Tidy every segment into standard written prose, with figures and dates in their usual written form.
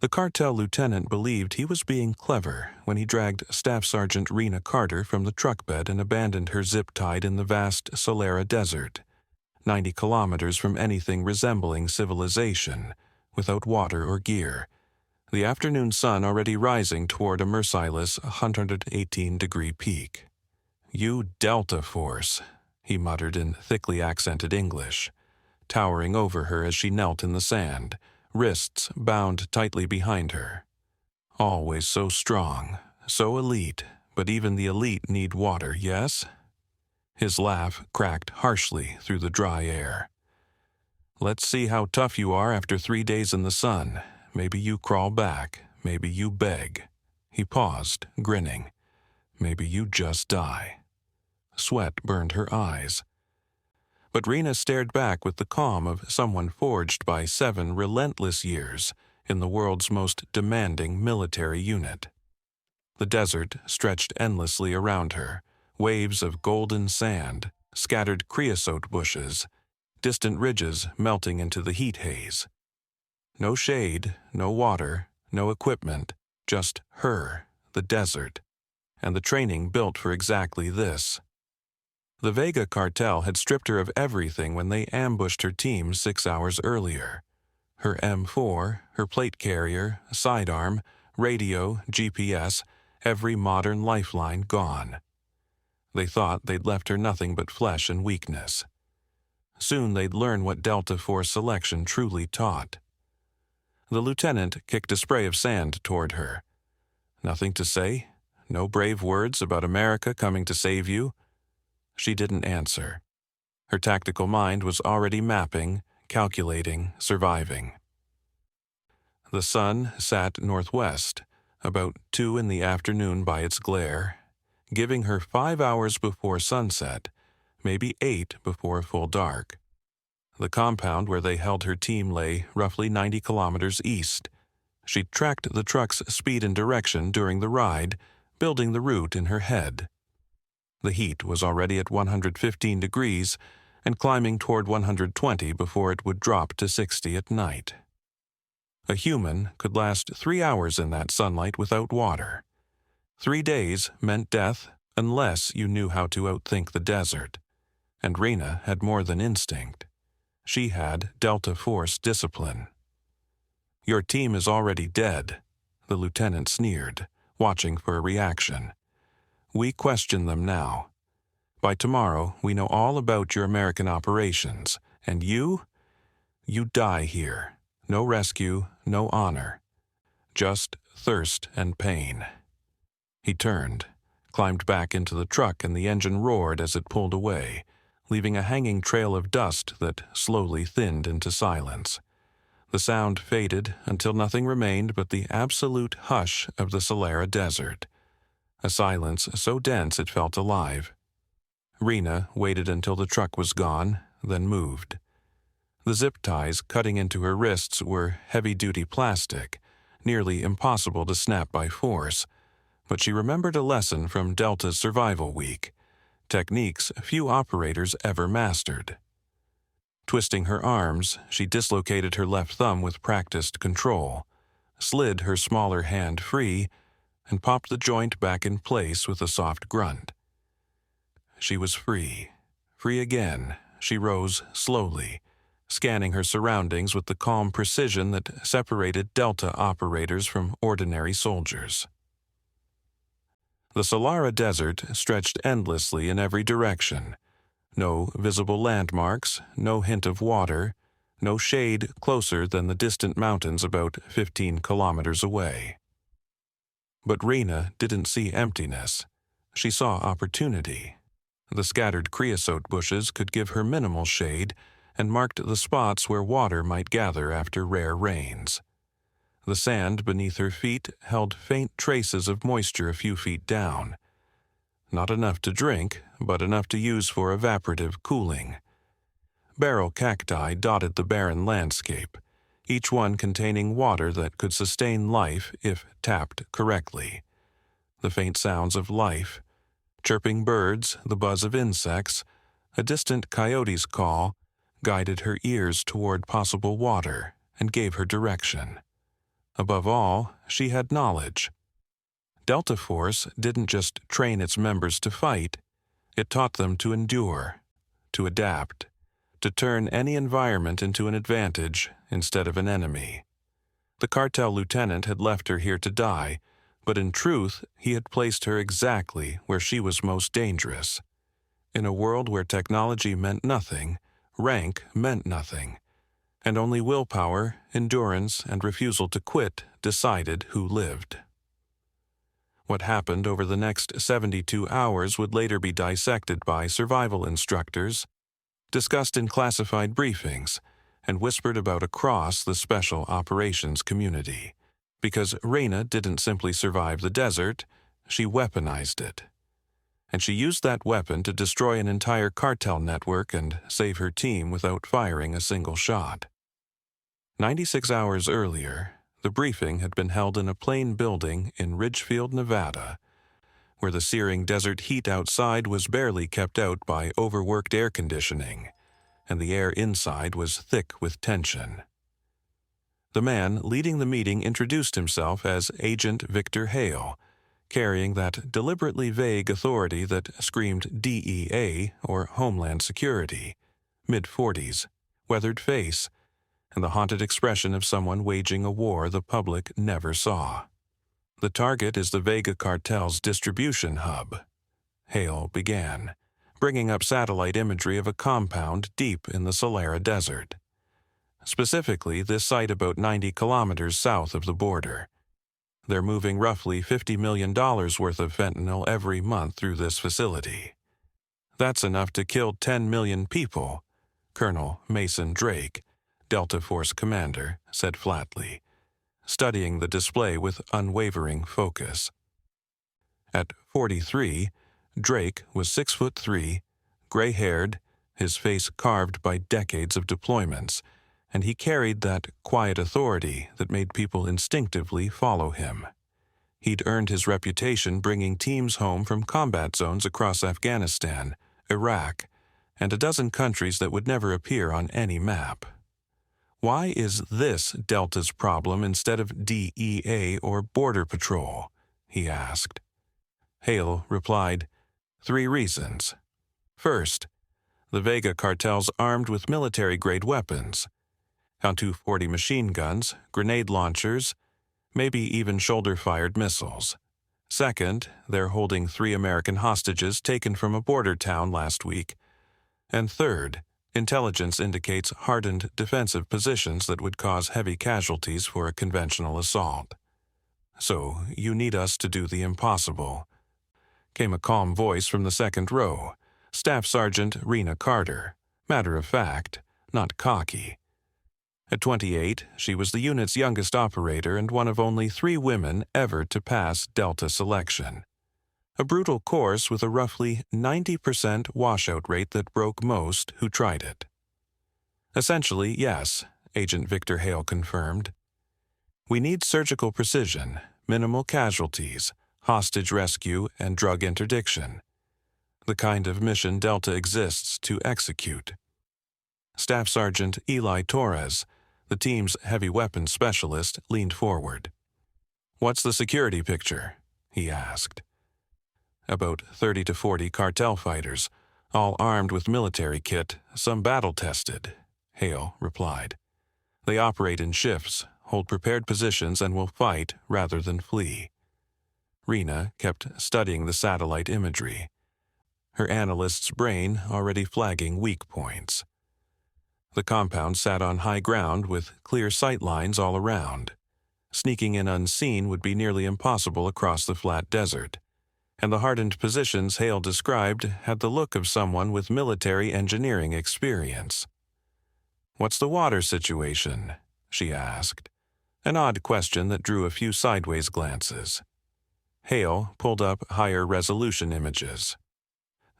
The cartel lieutenant believed he was being clever when he dragged Staff Sergeant Rena Carter from the truck bed and abandoned her zip-tied in the vast Sahara Desert, 90 kilometers from anything resembling civilization, without water or gear, the afternoon sun already rising toward a merciless 118-degree peak. "You Delta Force," he muttered in thickly accented English, towering over her as she knelt in the sand, wrists bound tightly behind her. "Always so strong, so elite, but even the elite need water, yes?" His laugh cracked harshly through the dry air. "Let's see how tough you are after 3 days in the sun. Maybe you crawl back, maybe you beg." He paused, grinning. "Maybe you just die." Sweat burned her eyes. But Rena stared back with the calm of someone forged by 7 relentless years in the world's most demanding military unit. The desert stretched endlessly around her, waves of golden sand, scattered creosote bushes, distant ridges melting into the heat haze. No shade, no water, no equipment, just her, the desert, and the training built for exactly this. The Vega cartel had stripped her of everything when they ambushed her team 6 hours earlier. Her M4, her plate carrier, sidearm, radio, GPS, every modern lifeline gone. They thought they'd left her nothing but flesh and weakness. Soon they'd learn what Delta Force selection truly taught. The lieutenant kicked a spray of sand toward her. "Nothing to say? No brave words about America coming to save you?" She didn't answer. Her tactical mind was already mapping, calculating, surviving. The sun sat northwest, about 2 in the afternoon by its glare, giving her 5 hours before sunset, maybe 8 before full dark. The compound where they held her team lay roughly 90 kilometers east. She tracked the truck's speed and direction during the ride, building the route in her head. The heat was already at 115 degrees and climbing toward 120 before it would drop to 60 at night. A human could last 3 hours in that sunlight without water. 3 days meant death unless you knew how to outthink the desert. And Rena had more than instinct. She had Delta Force discipline. "Your team is already dead," the lieutenant sneered, watching for a reaction. "We question them now. By tomorrow, we know all about your American operations, and you die here. No rescue, no honor. Just thirst and pain." He turned, climbed back into the truck, and the engine roared as it pulled away, leaving a hanging trail of dust that slowly thinned into silence. The sound faded until nothing remained but the absolute hush of the Sahara Desert, a silence so dense it felt alive. Rena waited until the truck was gone, then moved. The zip ties cutting into her wrists were heavy-duty plastic, nearly impossible to snap by force, but she remembered a lesson from Delta's survival week, techniques few operators ever mastered. Twisting her arms, she dislocated her left thumb with practiced control, slid her smaller hand free, and popped the joint back in place with a soft grunt. She was free. Free again, she rose slowly, scanning her surroundings with the calm precision that separated Delta operators from ordinary soldiers. The Sahara Desert stretched endlessly in every direction. No visible landmarks, no hint of water, no shade closer than the distant mountains about 15 kilometers away. But Rena didn't see emptiness. She saw opportunity. The scattered creosote bushes could give her minimal shade and marked the spots where water might gather after rare rains. The sand beneath her feet held faint traces of moisture a few feet down. Not enough to drink, but enough to use for evaporative cooling. Barrel cacti dotted the barren landscape, each one containing water that could sustain life if tapped correctly. The faint sounds of life, chirping birds, the buzz of insects, a distant coyote's call, guided her ears toward possible water and gave her direction. Above all, she had knowledge. Delta Force didn't just train its members to fight, it taught them to endure, to adapt, to turn any environment into an advantage instead of an enemy. The cartel lieutenant had left her here to die, but in truth, he had placed her exactly where she was most dangerous. In a world where technology meant nothing, rank meant nothing, and only willpower, endurance, and refusal to quit decided who lived. What happened over the next 72 hours would later be dissected by survival instructors, discussed in classified briefings, and whispered about across the special operations community. Because Reyna didn't simply survive the desert, she weaponized it. And she used that weapon to destroy an entire cartel network and save her team without firing a single shot. 96 hours earlier, the briefing had been held in a plain building in Ridgefield, Nevada, where the searing desert heat outside was barely kept out by overworked air conditioning, and the air inside was thick with tension. The man leading the meeting introduced himself as Agent Victor Hale, carrying that deliberately vague authority that screamed DEA or Homeland Security, mid-40s, weathered face, and the haunted expression of someone waging a war the public never saw. The target is the Vega cartel's distribution hub, Hale began, bringing up satellite imagery of a compound deep in the Solera Desert. Specifically, this site about 90 kilometers south of the border. They're moving roughly $50 million worth of fentanyl every month through this facility. That's enough to kill 10 million people, Colonel Mason Drake, Delta Force commander, said flatly, studying the display with unwavering focus. At 43, Drake was 6'3", gray-haired, his face carved by decades of deployments, and he carried that quiet authority that made people instinctively follow him. He'd earned his reputation bringing teams home from combat zones across Afghanistan, Iraq, and a dozen countries that would never appear on any map. Why is this Delta's problem instead of DEA or Border Patrol? He asked. Hale replied, 3 reasons. First, the Vega cartel's armed with military-grade weapons. Count 240 machine guns, grenade launchers, maybe even shoulder-fired missiles. Second, they're holding 3 American hostages taken from a border town last week. And third, intelligence indicates hardened defensive positions that would cause heavy casualties for a conventional assault. So, you need us to do the impossible, came a calm voice from the second row, Staff Sergeant Rena Carter, matter of fact, not cocky. At 28, she was the unit's youngest operator and one of only 3 women ever to pass Delta selection. A brutal course with a roughly 90% washout rate that broke most who tried it. Essentially, yes, Agent Victor Hale confirmed. We need surgical precision, minimal casualties, hostage rescue, and drug interdiction. The kind of mission Delta exists to execute. Staff Sergeant Eli Torres, the team's heavy weapons specialist, leaned forward. What's the security picture? He asked. About 30 to 40 cartel fighters, all armed with military kit, some battle-tested, Hale replied. They operate in shifts, hold prepared positions, and will fight rather than flee. Rena kept studying the satellite imagery, her analyst's brain already flagging weak points. The compound sat on high ground with clear sight lines all around. Sneaking in unseen would be nearly impossible across the flat desert, and the hardened positions Hale described had the look of someone with military engineering experience. "What's the water situation?" she asked, an odd question that drew a few sideways glances. Hale pulled up higher resolution images.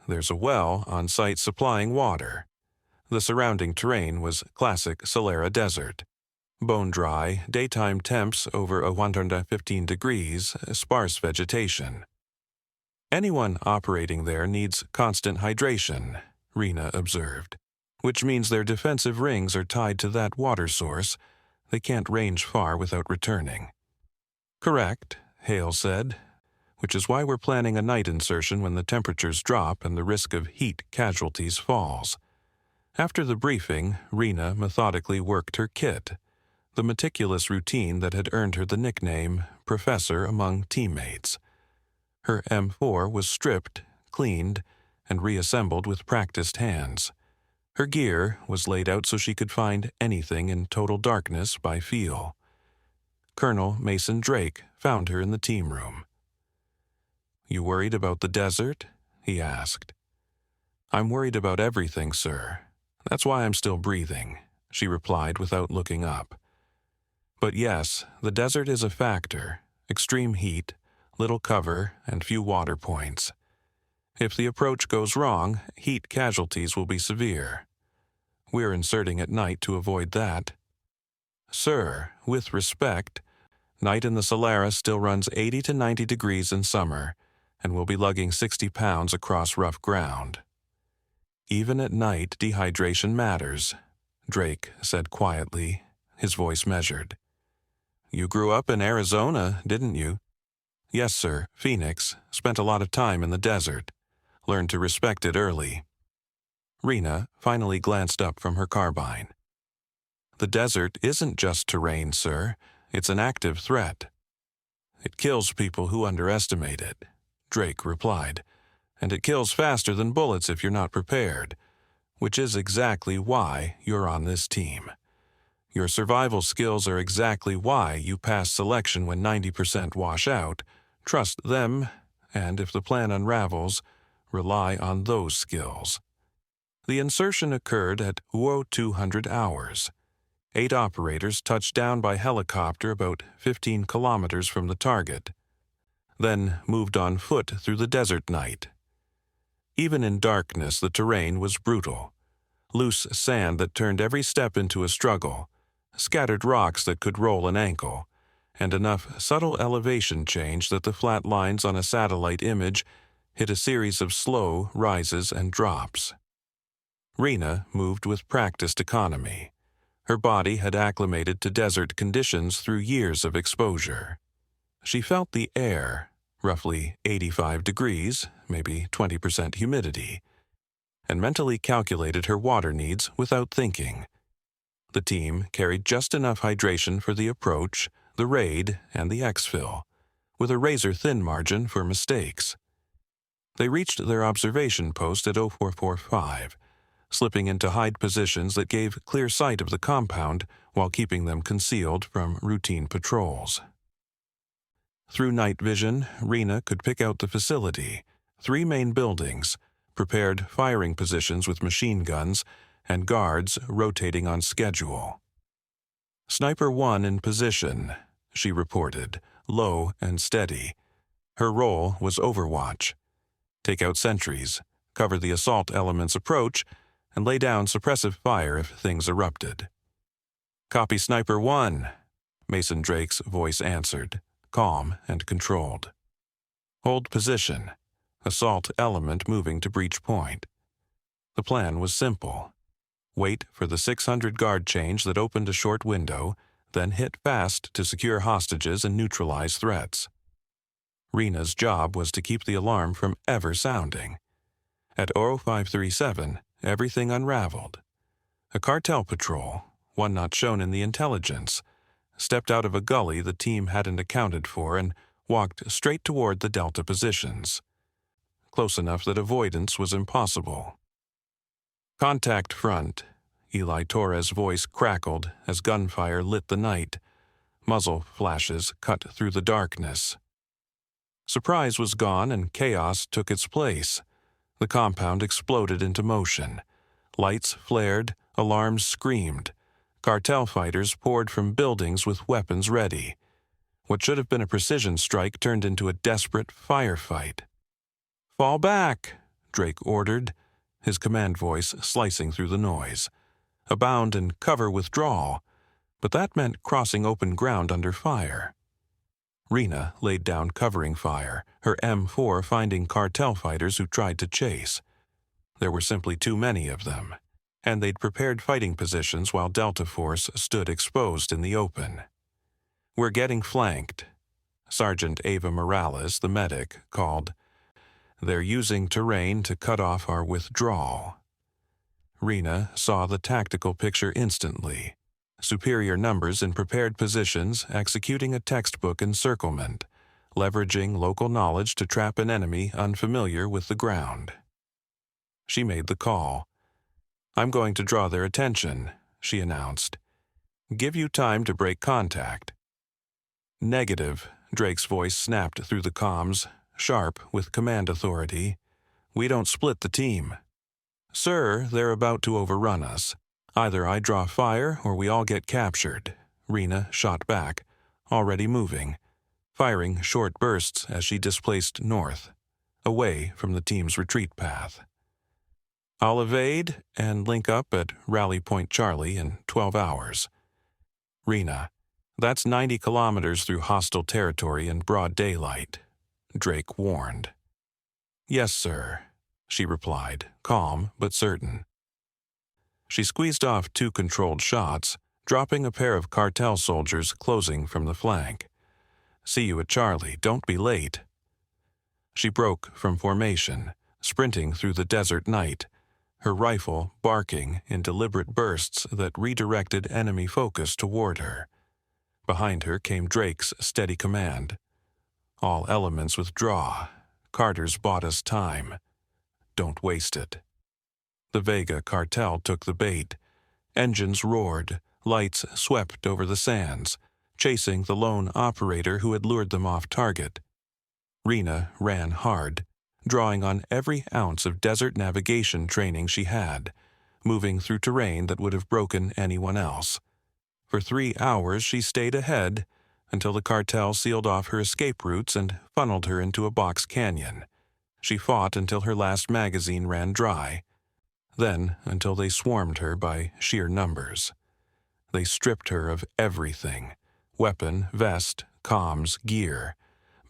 There's a well on site supplying water. The surrounding terrain was classic Solera Desert. Bone-dry, daytime temps over 115 degrees, sparse vegetation. Anyone operating there needs constant hydration, Rena observed, which means their defensive rings are tied to that water source, They can't range far without returning. Correct, Hale said, which is why we're planning a night insertion when the temperatures drop and the risk of heat casualties falls. After the briefing, Rena methodically worked her kit, the meticulous routine that had earned her the nickname Professor among teammates. Her M4 was stripped, cleaned, and reassembled with practiced hands. Her gear was laid out so she could find anything in total darkness by feel. Colonel Mason Drake found her in the team room. "You worried about the desert?" he asked. "I'm worried about everything, sir. That's why I'm still breathing," she replied without looking up. "But yes, the desert is a factor. Extreme heat, little cover, and few water points. If the approach goes wrong, heat casualties will be severe. We're inserting at night to avoid that." "Sir, with respect, night in the Solaris still runs 80 to 90 degrees in summer, and we'll be lugging 60 pounds across rough ground." "Even at night, dehydration matters," Drake said quietly, his voice measured. "You grew up in Arizona, didn't you?" "Yes, sir, Phoenix. Spent a lot of time in the desert. Learned to respect it early." Rena finally glanced up from her carbine. "The desert isn't just terrain, sir. It's an active threat." "It kills people who underestimate it," Drake replied. "And it kills faster than bullets if you're not prepared, which is exactly why you're on this team. Your survival skills are exactly why you pass selection when 90% wash out. Trust them, and if the plan unravels, rely on those skills." The insertion occurred at 0200 hours. 8 operators touched down by helicopter about 15 kilometers from the target, then moved on foot through the desert night. Even in darkness, the terrain was brutal. Loose sand that turned every step into a struggle, scattered rocks that could roll an ankle, and enough subtle elevation change that the flat lines on a satellite image hit a series of slow rises and drops. Rena moved with practiced economy. Her body had acclimated to desert conditions through years of exposure. She felt the air, roughly 85 degrees, maybe 20% humidity, and mentally calculated her water needs without thinking. The team carried just enough hydration for the approach, the raid, and the exfil, with a razor-thin margin for mistakes. They reached their observation post at 0445, slipping into hide positions that gave clear sight of the compound while keeping them concealed from routine patrols. Through night vision, Rena could pick out the facility, 3 main buildings, prepared firing positions with machine guns, and guards rotating on schedule. "Sniper 1 in position," she reported, low and steady. Her role was overwatch. Take out sentries, cover the assault element's approach, and lay down suppressive fire if things erupted. "Copy Sniper 1, Mason Drake's voice answered, calm and controlled. "Hold position. Assault element moving to breach point." The plan was simple. Wait for the 600 guard change that opened a short window, then hit fast to secure hostages and neutralize threats. Rena's job was to keep the alarm from ever sounding. At 0537, everything unraveled. A cartel patrol, one not shown in the intelligence, stepped out of a gully the team hadn't accounted for and walked straight toward the Delta positions. Close enough that avoidance was impossible. "Contact front," Eli Torres' voice crackled as gunfire lit the night. Muzzle flashes cut through the darkness. Surprise was gone and chaos took its place. The compound exploded into motion. Lights flared, alarms screamed. Cartel fighters poured from buildings with weapons ready. What should have been a precision strike turned into a desperate firefight. "Fall back," Drake ordered, his command voice slicing through the noise. Abound and cover withdrawal, but that meant crossing open ground under fire. Rena laid down covering fire, her M4 finding cartel fighters who tried to chase. There were simply too many of them. and they'd prepared fighting positions while Delta Force stood exposed in the open. "We're getting flanked," Sergeant Ava Morales, the medic, called. "They're using terrain to cut off our withdrawal." Rena saw the tactical picture instantly. Superior numbers in prepared positions executing a textbook encirclement, leveraging local knowledge to trap an enemy unfamiliar with the ground. She made the call. "I'm going to draw their attention," she announced. "Give you time to break contact." "Negative," Drake's voice snapped through the comms, sharp with command authority. "We don't split the team." "Sir, they're about to overrun us. Either I draw fire or we all get captured," Rena shot back, already moving, firing short bursts as she displaced north, away from the team's retreat path. "I'll evade and link up at Rally Point Charlie in 12 hours. "Rena, that's 90 kilometers through hostile territory in broad daylight," Drake warned. "Yes, sir," she replied, calm but certain. She squeezed off 2 controlled shots, dropping a pair of cartel soldiers closing from the flank. "See you at Charlie, don't be late." She broke from formation, sprinting through the desert night, her rifle barking in deliberate bursts that redirected enemy focus toward her. Behind her came Drake's steady command. "All elements withdraw. Carter's bought us time. Don't waste it." The Vega cartel took the bait. Engines roared, lights swept over the sands, chasing the lone operator who had lured them off target. Rena ran hard, drawing on every ounce of desert navigation training she had, moving through terrain that would have broken anyone else. For 3 hours she stayed ahead until the cartel sealed off her escape routes and funneled her into a box canyon. She fought until her last magazine ran dry, then until they swarmed her by sheer numbers. They stripped her of everything: weapon, vest, comms, gear,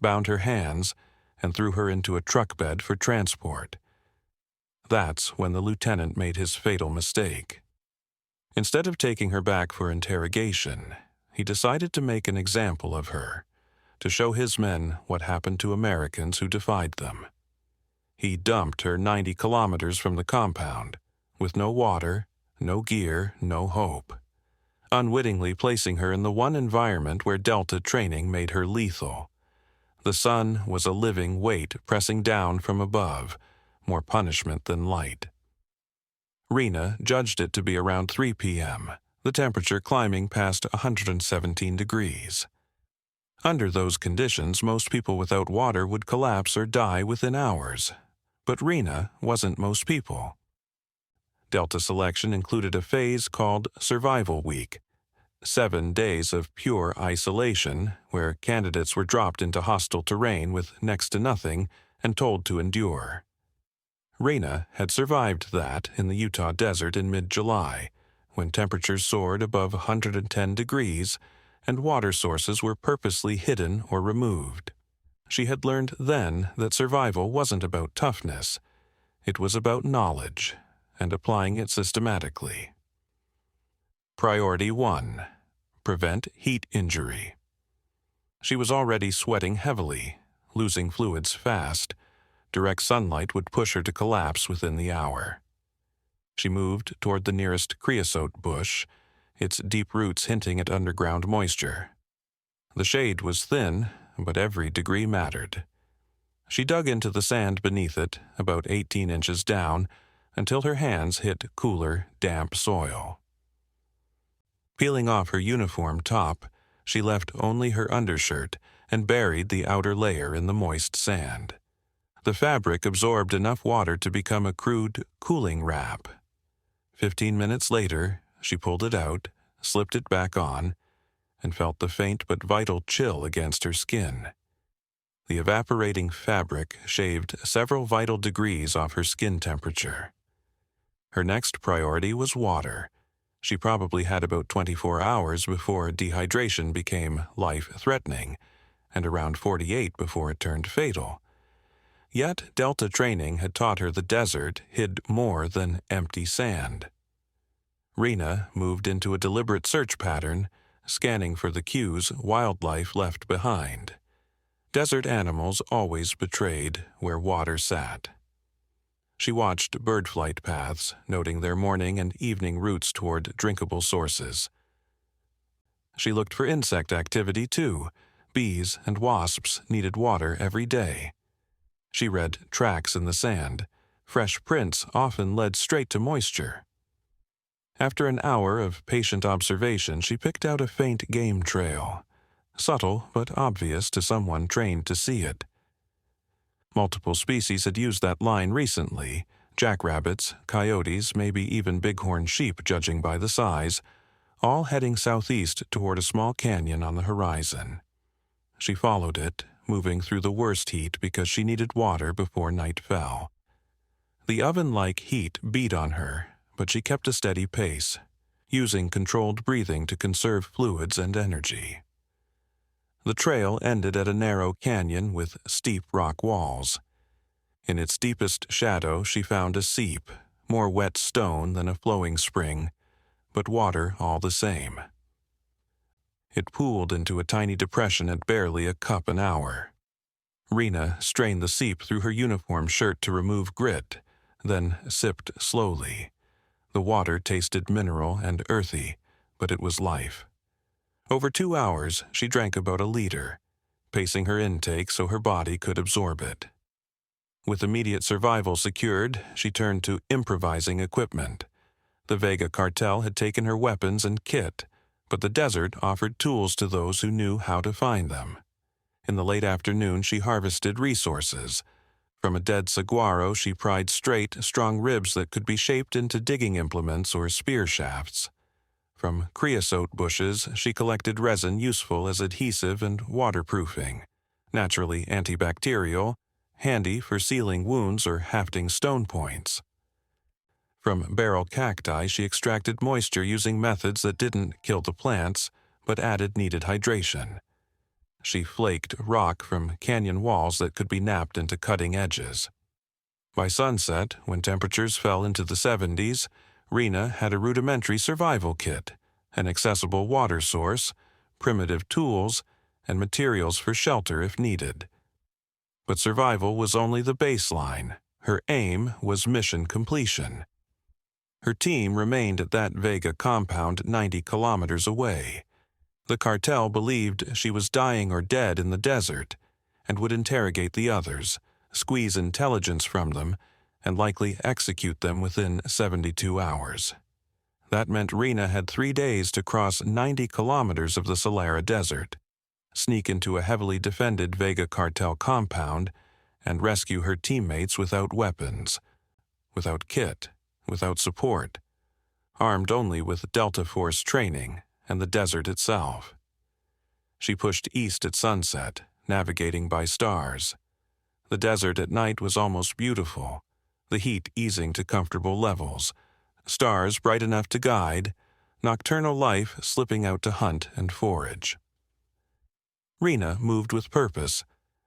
bound her hands, and threw her into a truck bed for transport. That's when the lieutenant made his fatal mistake. Instead of taking her back for interrogation, he decided to make an example of her, to show his men what happened to Americans who defied them. He dumped her 90 kilometers from the compound, with no water, no gear, no hope, unwittingly placing her in the one environment where Delta training made her lethal. The sun was a living weight pressing down from above, more punishment than light. Rena judged it to be around 3 p.m., the temperature climbing past 117 degrees. Under those conditions, most people without water would collapse or die within hours. But Rena wasn't most people. Delta selection included a phase called Survival Week, 7 days of pure isolation where candidates were dropped into hostile terrain with next to nothing and told to endure. Rena had survived that in the Utah desert in mid-July, when temperatures soared above 110 degrees and water sources were purposely hidden or removed. She had learned then that survival wasn't about toughness. It was about knowledge and applying it systematically. Priority 1. Prevent heat injury. She was already sweating heavily, losing fluids fast. Direct sunlight would push her to collapse within the hour. She moved toward the nearest creosote bush, its deep roots hinting at underground moisture. The shade was thin, but every degree mattered. She dug into the sand beneath it, about 18 inches down, until her hands hit cooler, damp soil. Peeling off her uniform top, she left only her undershirt and buried the outer layer in the moist sand. The fabric absorbed enough water to become a crude cooling wrap. 15 minutes later, she pulled it out, slipped it back on, and felt the faint but vital chill against her skin. The evaporating fabric shaved several vital degrees off her skin temperature. Her next priority was water. She probably had about 24 hours before dehydration became life-threatening, and around 48 before it turned fatal. Yet Delta training had taught her the desert hid more than empty sand. Rena moved into a deliberate search pattern, scanning for the cues wildlife left behind. Desert animals always betrayed where water sat. She watched bird flight paths, noting their morning and evening routes toward drinkable sources. She looked for insect activity too. Bees and wasps needed water every day. She read tracks in the sand. Fresh prints often led straight to moisture. After an hour of patient observation, she picked out a faint game trail, subtle but obvious to someone trained to see it. Multiple species had used that line recently: jackrabbits, coyotes, maybe even bighorn sheep judging by the size, all heading southeast toward a small canyon on the horizon. She followed it, moving through the worst heat because she needed water before night fell. The oven-like heat beat on her, but she kept a steady pace, using controlled breathing to conserve fluids and energy. The trail ended at a narrow canyon with steep rock walls. In its deepest shadow, she found a seep, more wet stone than a flowing spring, but water all the same. It pooled into a tiny depression at barely a cup an hour. Rena strained the seep through her uniform shirt to remove grit, then sipped slowly. The water tasted mineral and earthy, but it was life. Over 2 hours, she drank about a liter, pacing her intake so her body could absorb it. With immediate survival secured, she turned to improvising equipment. The Vega cartel had taken her weapons and kit, but the desert offered tools to those who knew how to find them. In the late afternoon, she harvested resources. From a dead saguaro, she pried straight, strong ribs that could be shaped into digging implements or spear shafts. From creosote bushes, she collected resin useful as adhesive and waterproofing, naturally antibacterial, handy for sealing wounds or hafting stone points. From barrel cacti, she extracted moisture using methods that didn't kill the plants, but added needed hydration. She flaked rock from canyon walls that could be napped into cutting edges. By sunset, when temperatures fell into the 70s, Rena had a rudimentary survival kit, an accessible water source, primitive tools, and materials for shelter if needed. But survival was only the baseline. Her aim was mission completion. Her team remained at that Vega compound 90 kilometers away. The cartel believed she was dying or dead in the desert and would interrogate the others, squeeze intelligence from them, and likely execute them within 72 hours. That meant Rena had 3 days to cross 90 kilometers of the Sahara Desert, sneak into a heavily defended Vega cartel compound, and rescue her teammates without weapons, without kit, without support, armed only with Delta Force training and the desert itself. She pushed east at sunset, navigating by stars. The desert at night was almost beautiful, the heat easing to comfortable levels, stars bright enough to guide, nocturnal life slipping out to hunt and forage. Rena moved with purpose,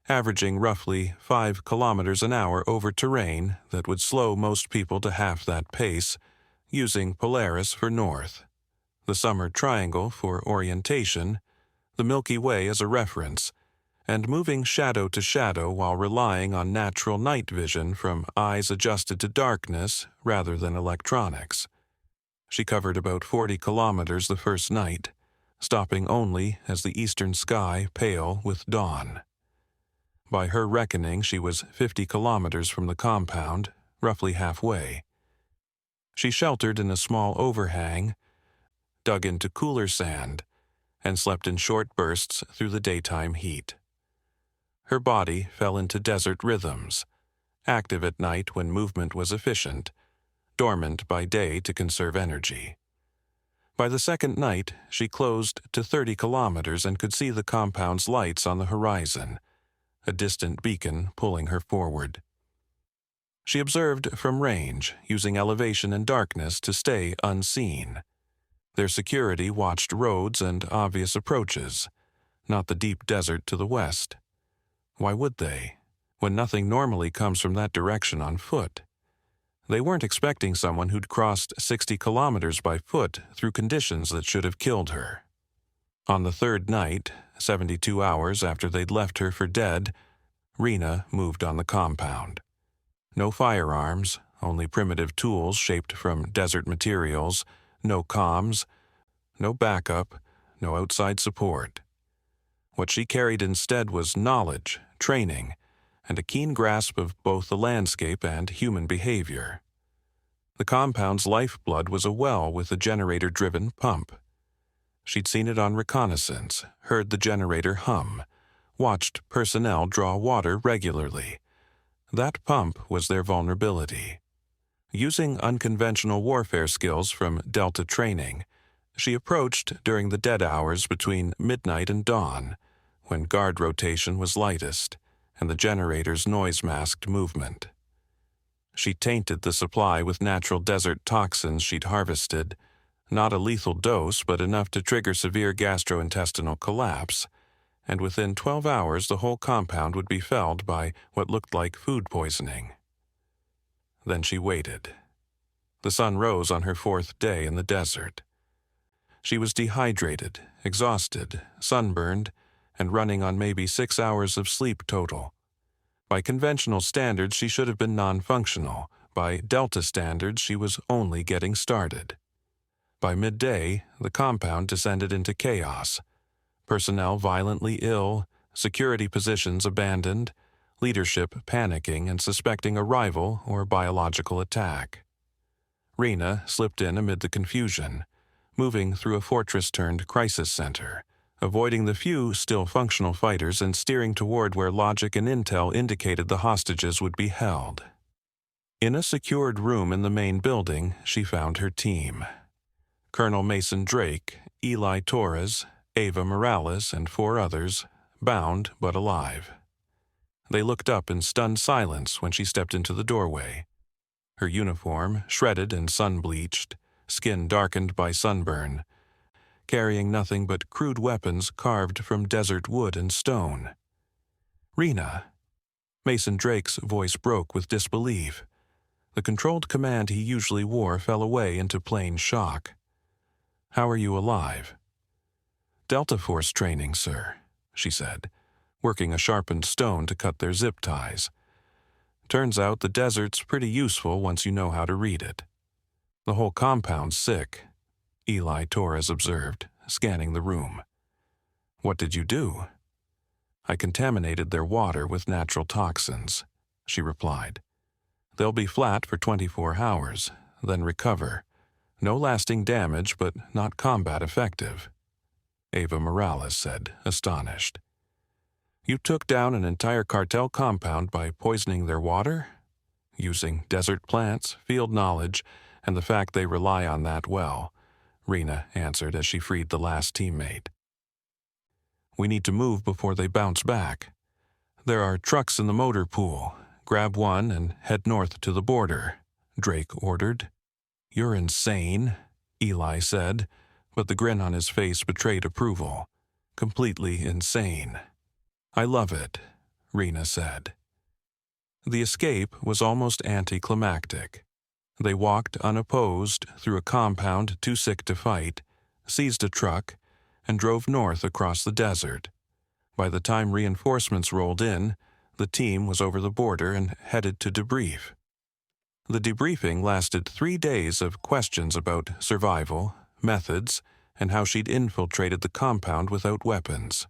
averaging roughly 5 kilometers an hour over terrain that would slow most people to half that pace, using Polaris for north, the Summer Triangle for orientation, the Milky Way as a reference, and moving shadow to shadow while relying on natural night vision from eyes adjusted to darkness rather than electronics. She covered about 40 kilometers the first night, stopping only as the eastern sky paled with dawn. By her reckoning, she was 50 kilometers from the compound, roughly halfway. She sheltered in a small overhang, dug into cooler sand, and slept in short bursts through the daytime heat. Her body fell into desert rhythms, active at night when movement was efficient, dormant by day to conserve energy. By the second night, she closed to 30 kilometers and could see the compound's lights on the horizon, a distant beacon pulling her forward. She observed from range, using elevation and darkness to stay unseen. Their security watched roads and obvious approaches, not the deep desert to the west. Why would they, when nothing normally comes from that direction on foot? They weren't expecting someone who'd crossed 60 kilometers by foot through conditions that should have killed her. On the third night, 72 hours after they'd left her for dead, Rena moved on the compound. No firearms, only primitive tools shaped from desert materials, no comms, no backup, no outside support. What she carried instead was knowledge, training, and a keen grasp of both the landscape and human behavior. The compound's lifeblood was a well with a generator-driven pump. She'd seen it on reconnaissance, heard the generator hum, watched personnel draw water regularly. That pump was their vulnerability. Using unconventional warfare skills from Delta training, she approached during the dead hours between midnight and dawn, when guard rotation was lightest and the generator's noise-masked movement. She tainted the supply with natural desert toxins she'd harvested, not a lethal dose but enough to trigger severe gastrointestinal collapse, and within 12 hours the whole compound would be felled by what looked like food poisoning. Then she waited. The sun rose on her fourth day in the desert. She was dehydrated, exhausted, sunburned, and running on maybe 6 hours of sleep total. By conventional standards, she should have been non-functional. By Delta standards, she was only getting started. By midday, the compound descended into chaos. Personnel violently ill, security positions abandoned, leadership panicking and suspecting a rival or biological attack. Rena slipped in amid the confusion, moving through a fortress-turned crisis center, avoiding the few still functional fighters and steering toward where logic and intel indicated the hostages would be held. In a secured room in the main building, she found her team. Colonel Mason Drake, Eli Torres, Ava Morales, and 4 others, bound but alive. They looked up in stunned silence when she stepped into the doorway. Her uniform, shredded and sun-bleached, skin darkened by sunburn, carrying nothing but crude weapons carved from desert wood and stone. "Rena." Mason Drake's voice broke with disbelief. The controlled command he usually wore fell away into plain shock. "How are you alive?" "Delta Force training, sir," she said, working a sharpened stone to cut their zip ties. "Turns out the desert's pretty useful once you know how to read it." "The whole compound's sick," Eli Torres observed, scanning the room. "What did you do?" "I contaminated their water with natural toxins," she replied. "They'll be flat for 24 hours, then recover. No lasting damage, but not combat effective," Ava Morales said, astonished. "You took down an entire cartel compound by poisoning their water?" "Using desert plants, field knowledge, and the fact they rely on that well," Rena answered as she freed the last teammate. "We need to move before they bounce back. There are trucks in the motor pool. Grab one and head north to the border," Drake ordered. "You're insane," Eli said, but the grin on his face betrayed approval. "Completely insane." "I love it," Rena said. The escape was almost anticlimactic. They walked unopposed through a compound too sick to fight, seized a truck, and drove north across the desert. By the time reinforcements rolled in, the team was over the border and headed to debrief. The debriefing lasted 3 days of questions about survival, methods, and how she'd infiltrated the compound without weapons.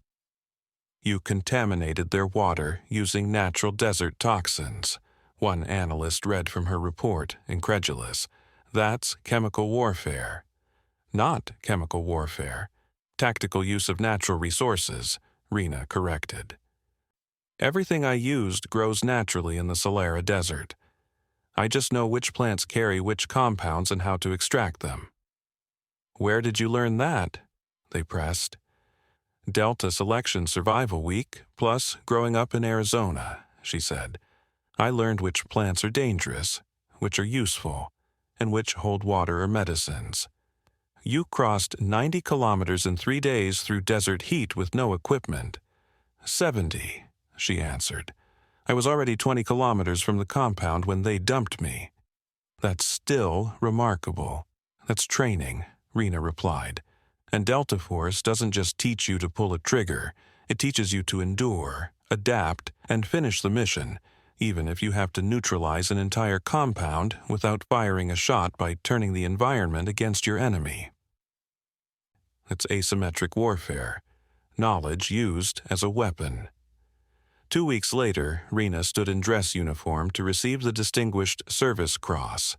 "You contaminated their water using natural desert toxins," one analyst read from her report, incredulous. "That's chemical warfare." "Not chemical warfare. Tactical use of natural resources," Rena corrected. "Everything I used grows naturally in the Solera Desert. I just know which plants carry which compounds and how to extract them." "Where did you learn that?" they pressed. "Delta Selection Survival Week, plus growing up in Arizona," she said. "I learned which plants are dangerous, which are useful, and which hold water or medicines. You crossed 90 kilometers in 3 days through desert heat with no equipment." 70, she answered. "I was already 20 kilometers from the compound when they dumped me." That's still remarkable. That's training, Rena replied. And Delta Force doesn't just teach you to pull a trigger, it teaches you to endure, adapt, and finish the mission, even if you have to neutralize an entire compound without firing a shot by turning the environment against your enemy. It's asymmetric warfare, knowledge used as a weapon. 2 weeks later, Rena stood in dress uniform to receive the Distinguished Service Cross.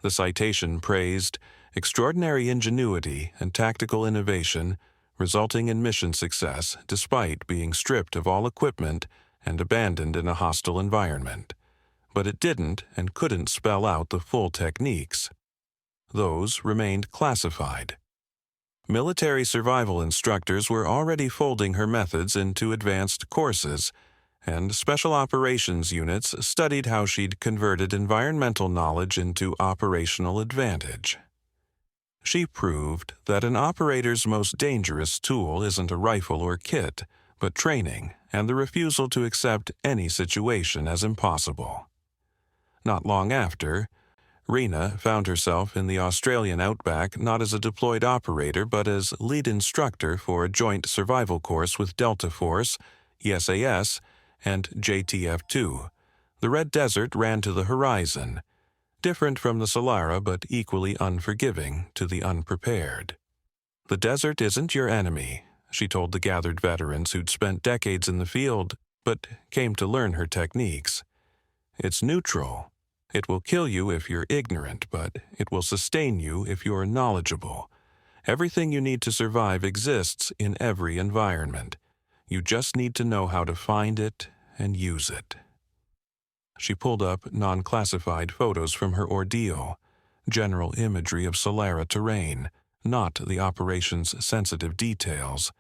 The citation praised extraordinary ingenuity and tactical innovation, resulting in mission success despite being stripped of all equipment and abandoned in a hostile environment. But it didn't and couldn't spell out the full techniques. Those remained classified. Military survival instructors were already folding her methods into advanced courses, and special operations units studied how she'd converted environmental knowledge into operational advantage. She proved that an operator's most dangerous tool isn't a rifle or kit, but training and the refusal to accept any situation as impossible. Not long after, Rena found herself in the Australian outback not as a deployed operator but as lead instructor for a joint survival course with Delta Force, SAS, and JTF-2. The Red Desert ran to the horizon, different from the Solara but equally unforgiving to the unprepared. The desert isn't your enemy, she told the gathered veterans who'd spent decades in the field but came to learn her techniques. It's neutral. It will kill you if you're ignorant, but it will sustain you if you're knowledgeable. Everything you need to survive exists in every environment. You just need to know how to find it and use it. She pulled up non-classified photos from her ordeal, general imagery of Solara terrain, not the operation's sensitive details,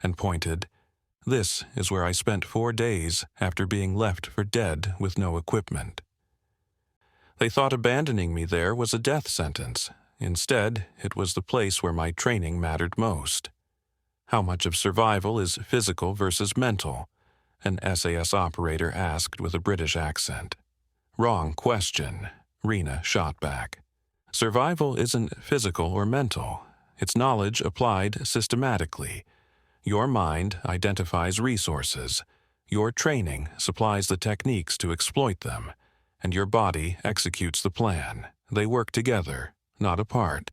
and pointed, "This is where I spent 4 days after being left for dead with no equipment." They thought abandoning me there was a death sentence. Instead, it was the place where my training mattered most. How much of survival is physical versus mental? An SAS operator asked with a British accent. Wrong question, Rena shot back. Survival isn't physical or mental. It's knowledge applied systematically. Your mind identifies resources. Your training supplies the techniques to exploit them. And your body executes the plan. They work together, not apart.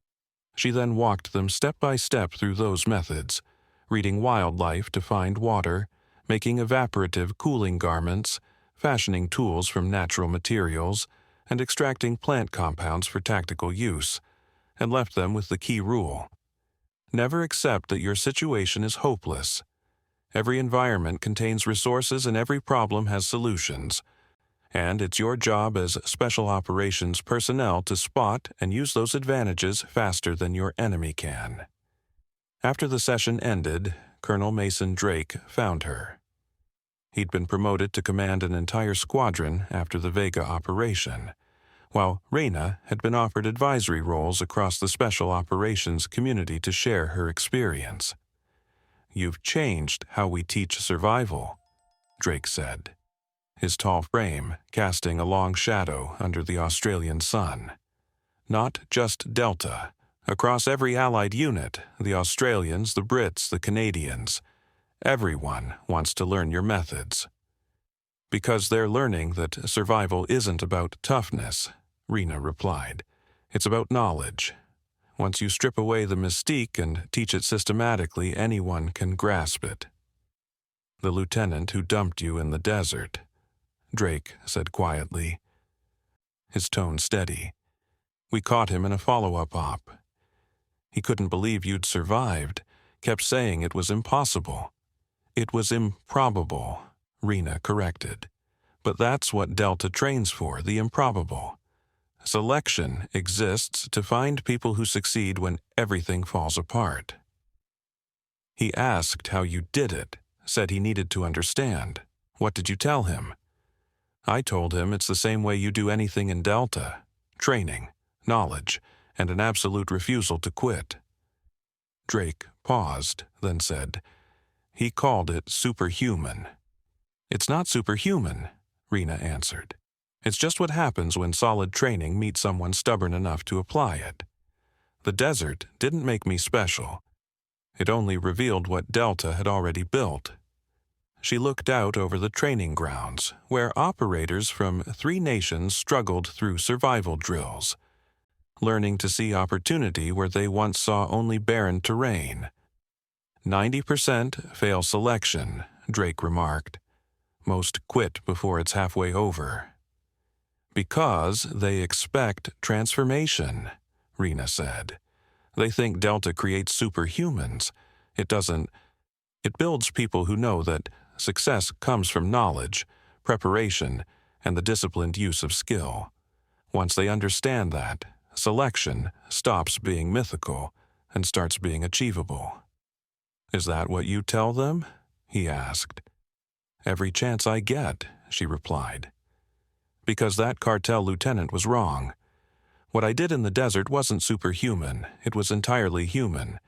She then walked them step by step through those methods, reading wildlife to find water, making evaporative cooling garments, fashioning tools from natural materials, and extracting plant compounds for tactical use, and left them with the key rule. Never accept that your situation is hopeless. Every environment contains resources and every problem has solutions. And it's your job as special operations personnel to spot and use those advantages faster than your enemy can. After the session ended, Colonel Mason Drake found her. He'd been promoted to command an entire squadron after the Vega operation, while Rena had been offered advisory roles across the special operations community to share her experience. "You've changed how we teach survival," Drake said, his tall frame casting a long shadow under the Australian sun. "Not just Delta. Across every Allied unit, the Australians, the Brits, the Canadians, everyone wants to learn your methods. Because they're learning that survival isn't about toughness," Rena replied. "It's about knowledge. Once you strip away the mystique and teach it systematically, anyone can grasp it." "The lieutenant who dumped you in the desert," Drake said quietly, his tone steady. "We caught him in a follow-up op. He couldn't believe you'd survived, kept saying it was impossible." "It was improbable," Rena corrected. "But that's what Delta trains for, the improbable. Selection exists to find people who succeed when everything falls apart." "He asked how you did it, said he needed to understand. What did you tell him?" "I told him it's the same way you do anything in Delta. Training, knowledge, and an absolute refusal to quit." Drake paused, then said, "He called it superhuman." "It's not superhuman," Rena answered. It's just what happens when solid training meets someone stubborn enough to apply it. The desert didn't make me special. It only revealed what Delta had already built. She looked out over the training grounds, where operators from 3 nations struggled through survival drills, learning to see opportunity where they once saw only barren terrain. 90% fail selection, Drake remarked. Most quit before it's halfway over. Because they expect transformation, Rena said. They think Delta creates superhumans. It doesn't. It builds people who know that success comes from knowledge, preparation, and the disciplined use of skill. Once they understand that, selection stops being mythical and starts being achievable. Is that what you tell them? He asked. Every chance I get, she replied. Because that cartel lieutenant was wrong. What I did in the desert wasn't superhuman, it was entirely human,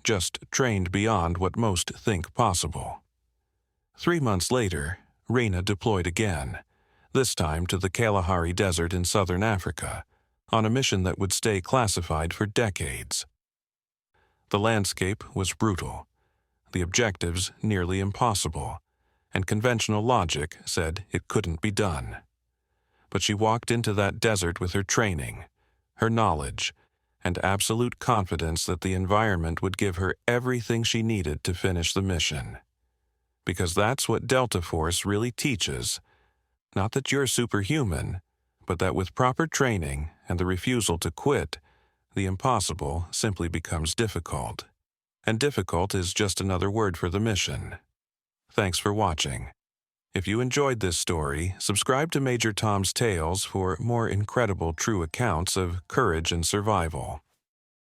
just trained beyond what most think possible. 3 months later, Rena deployed again, this time to the Kalahari Desert in southern Africa, on a mission that would stay classified for decades. The landscape was brutal, the objectives nearly impossible, and conventional logic said it couldn't be done. But she walked into that desert with her training, her knowledge, and absolute confidence that the environment would give her everything she needed to finish the mission. Because that's what Delta Force really teaches. Not that you're superhuman, but that with proper training and the refusal to quit, the impossible simply becomes difficult. And difficult is just another word for the mission. Thanks for watching. If you enjoyed this story, subscribe to Major Tom's Tales for more incredible true accounts of courage and survival.